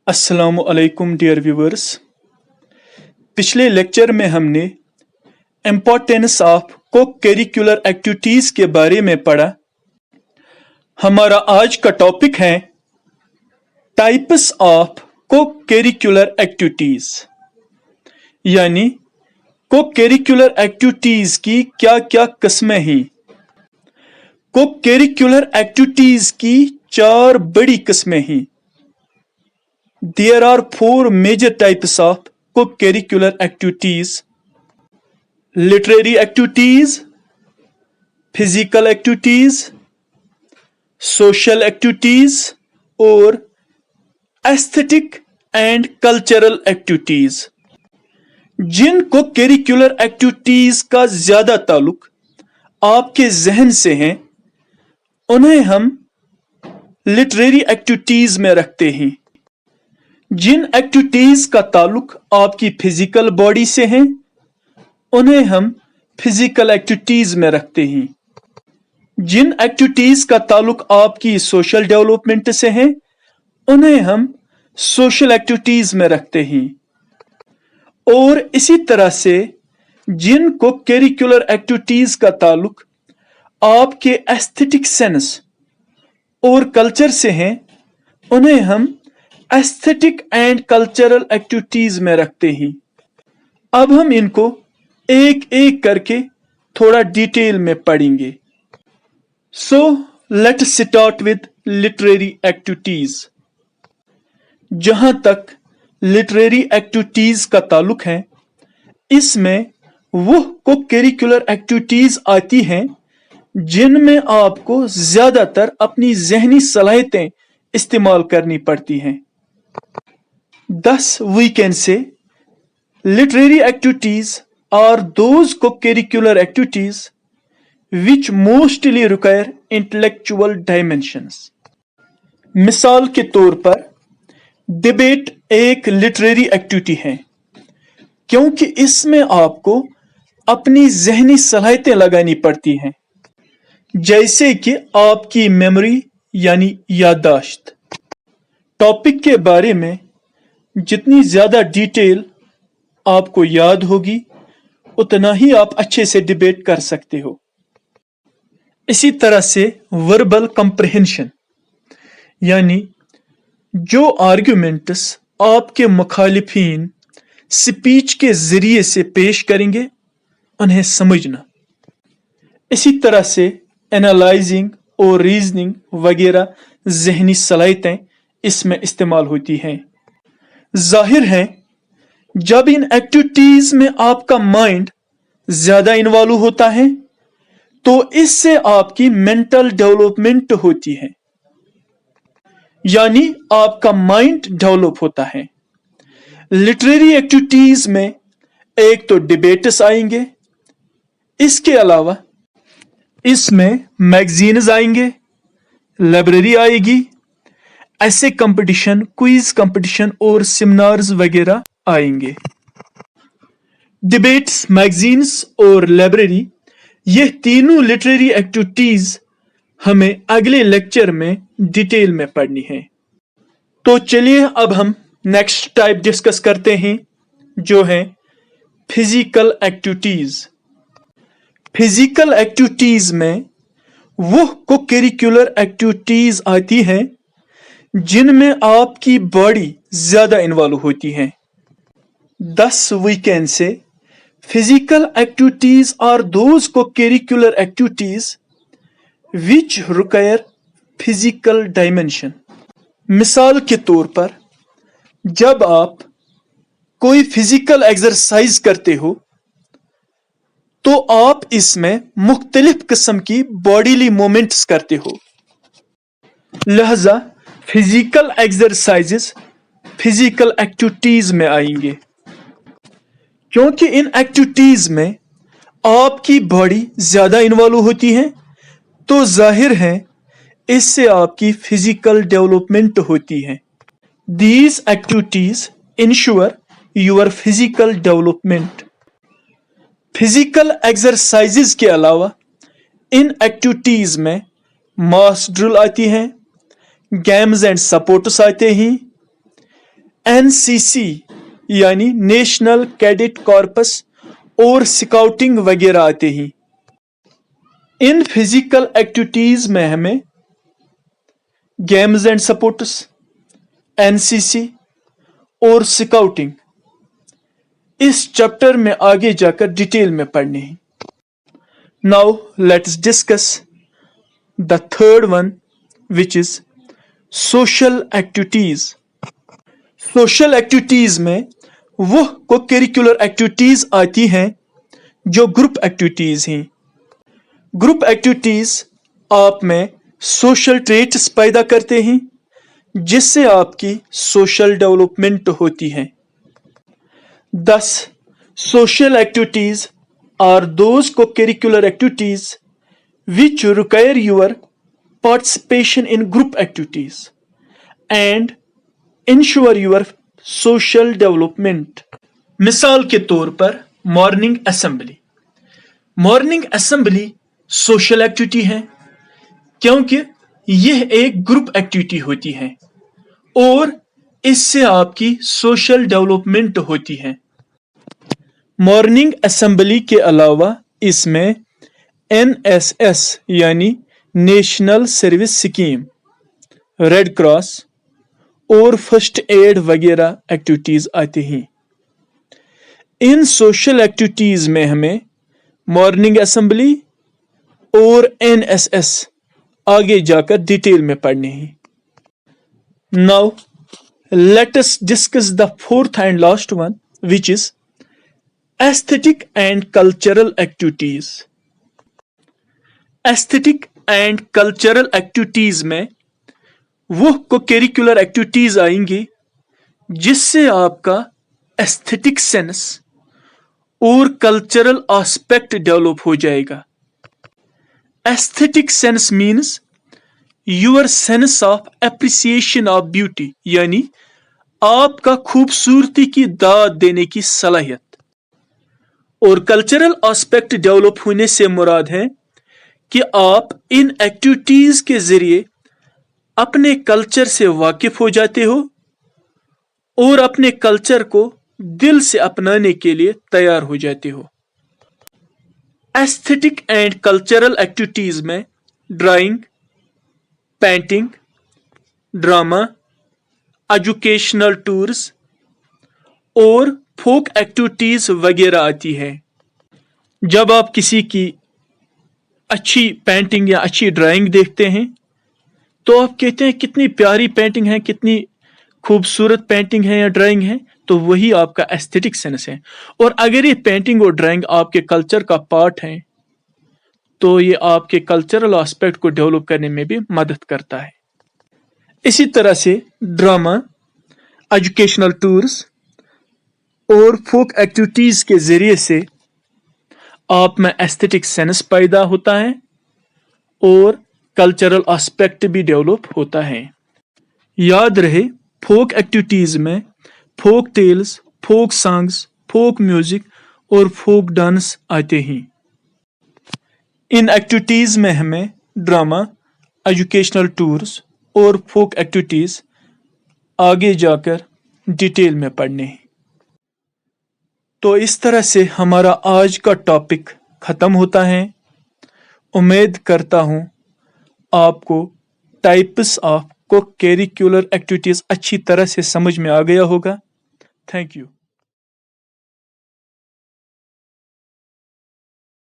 अस्सलाम वालेकुम dear viewers. पिछले लेक्चर में हमने इम्पोर्टेंस ऑफ को करिकुलर एक्टिविटीज के बारे में पढ़ा। हमारा आज का टॉपिक है टाइप्स ऑफ को करिकुलर एक्टिविटीज, यानी को करिकुलर एक्टिविटीज की क्या क्या किस्में हैं। को करिकुलर एक्टिविटीज की 4 बड़ी किस्में हैं। There are 4 major types of co-curricular activities: literary activities, physical activities, social activities और aesthetic and cultural activities। Jin co-curricular activities का ज्यादा ताल्लुक आपके जहन से है उन्हें हम literary activities में रखते हैं। जिन एक्टिविटीज का ताल्लुक आपकी फिजिकल बॉडी से है उन्हें हम फिजिकल एक्टिविटीज में रखते हैं। जिन एक्टिविटीज का ताल्लुक आपकी सोशल डेवलपमेंट से है उन्हें हम सोशल एक्टिविटीज में रखते हैं। और इसी तरह से जिन को करिकुलर एक्टिविटीज का ताल्लुक आपके एस्थेटिक सेंस और कल्चर से है उन्हें हम एस्थेटिक एंड कल्चरल एक्टिविटीज में रखते हैं। अब हम इनको एक एक करके थोड़ा डिटेल में पढ़ेंगे। So let's start with literary activities. जहां तक लिटरेरी एक्टिविटीज का ताल्लुक है, इसमें वो को करिकुलर एक्टिविटीज आती हैं जिनमें आपको ज्यादातर अपनी जहनी सलाहियतें इस्तेमाल करनी पड़ती हैं। Thus, we can say literary activities are those co-curricular activities which mostly require intellectual dimensions। मिसाल के तौर पर डिबेट एक लिटरेरी एक्टिविटी है क्योंकि इसमें आपको अपनी जहनी सलाहियतें लगानी पड़ती हैं, जैसे कि आपकी मेमोरी यानी याददाश्त। टॉपिक के बारे में जितनी ज्यादा डिटेल आपको याद होगी उतना ही आप अच्छे से डिबेट कर सकते हो। इसी तरह से वर्बल कंप्रहेंशन, यानी जो आर्गुमेंट्स आपके मुखालिफिन स्पीच के जरिए से पेश करेंगे उन्हें समझना। इसी तरह से एनालाइजिंग और रीजनिंग वगैरह जहनी सलाहियतें इसमें इस्तेमाल होती हैं। जाहिर है जब इन एक्टिविटीज में आपका माइंड ज्यादा इन्वॉल्व होता है तो इससे आपकी मेंटल डेवलपमेंट होती है, यानी आपका माइंड डेवलप होता है। लिटरेरी एक्टिविटीज में एक तो डिबेट्स आएंगे, इसके अलावा इसमें मैगजीन्स आएंगे, लाइब्रेरी आएगी, ऐसे कंपटीशन, क्विज कंपटीशन और सेमिनार्स वगैरह आएंगे। डिबेट्स, मैगजीन्स और लाइब्रेरी, ये तीनों लिटरेरी एक्टिविटीज हमें अगले लेक्चर में डिटेल में पढ़नी है। तो चलिए अब हम नेक्स्ट टाइप डिस्कस करते हैं, जो है फिजिकल एक्टिविटीज। फिजिकल एक्टिविटीज में वो को करिकुलर एक्टिविटीज आती हैं जिनमें आपकी बॉडी ज्यादा इन्वॉल्व होती है। Thus we can say physical activities are those co-curricular activities which require physical dimension। मिसाल के तौर पर जब आप कोई फिजिकल एक्सरसाइज करते हो तो आप इसमें मुख्तलिफ किस्म की बॉडीली मूवमेंट्स करते हो, लिहाजा फिजिकल एक्सरसाइजेस फिजिकल एक्टिविटीज में आएंगे। क्योंकि इन एक्टिविटीज में आपकी बॉडी ज्यादा इन्वॉल्व होती है तो जाहिर है इससे आपकी फिजिकल डेवलपमेंट होती है। These activities ensure your physical development. Physical exercises के अलावा इन एक्टिविटीज में मास ड्रिल आती हैं, गेम्स एंड सपोर्ट्स आते हैं, एनसीसी यानी नेशनल कैडेट कॉर्पस और स्काउटिंग वगैरह आते हैं। इन फिजिकल एक्टिविटीज में हमें गेम्स एंड स्पोर्ट्स, एनसीसी और स्काउटिंग इस चैप्टर में आगे जाकर डिटेल में पढ़ने हैं। Now let's discuss the third one which is social activities. Social activities में वो को करिकुलर एक्टिविटीज आती हैं जो ग्रुप एक्टिविटीज हैं। ग्रुप एक्टिविटीज आप में सोशल ट्रेट्स पैदा करते हैं जिससे आपकी सोशल डेवलपमेंट होती है। Thus, social activities are those co-curricular activities which require your participation in group activities and ensure your social development. मिसाल के तौर पर morning assembly. Morning assembly social activity है क्योंकि यह एक ग्रुप एक्टिविटी होती है और इससे आपकी सोशल डेवलपमेंट होती है। मॉर्निंग असेंबली के अलावा इसमें एनएसएस यानी national service scheme, red cross और फर्स्ट एड वगैरह एक्टिविटीज आती हैं। इन सोशल एक्टिविटीज में हमें मॉर्निंग असेंबली और एनएसएस आगे जाकर डिटेल में पढ़ने हैं। Now let us discuss the fourth and last one, which is aesthetic and cultural activities. Aesthetic and cultural activities में वो को करिकुलर एक्टिविटीज आएंगी जिससे आपका एस्थेटिक सेंस और कल्चरल एस्पेक्ट डेवलप हो जाएगा। Aesthetic sense means your sense of appreciation of beauty, यानी आपका खूबसूरती की दाद देने की सलाहियत। और कल्चरल एस्पेक्ट डेवलप होने से मुराद है कि आप इन एक्टिविटीज के जरिए अपने कल्चर से वाकिफ हो जाते हो और अपने कल्चर को दिल से अपनाने के लिए तैयार हो जाते हो। एस्थेटिक एंड कल्चरल एक्टिविटीज में drawing, painting, drama, educational tours और फोक एक्टिविटीज वगैरह आती है। जब आप किसी की अच्छी पेंटिंग या अच्छी ड्राइंग देखते हैं तो आप कहते हैं कितनी प्यारी पेंटिंग है, कितनी खूबसूरत पेंटिंग है या ड्राइंग है, तो वही आपका एस्थेटिक सेंस है। और अगर ये पेंटिंग और ड्राइंग आपके कल्चर का पार्ट है तो ये आपके कल्चरल एस्पेक्ट को डेवलप करने में भी मदद करता है। इसी तरह से ड्रामा, एजुकेशनल टूर्स और फोक एक्टिविटीज के जरिए से आप में एस्थेटिक सेंस पैदा होता है और कल्चरल एस्पेक्ट भी डेवलप होता है। याद रहे, फोक एक्टिविटीज में folk tales, folk songs, folk music और फोक डांस आते हैं। इन एक्टिविटीज में हमें ड्रामा, एजुकेशनल टूर्स और फोक एक्टिविटीज आगे जाकर डिटेल में पढ़ने हैं। तो इस तरह से हमारा आज का टॉपिक ख़त्म होता है। उम्मीद करता हूँ आपको टाइप्स ऑफ को करिकुलर एक्टिविटीज़ अच्छी तरह से समझ में आ गया होगा। Thank you.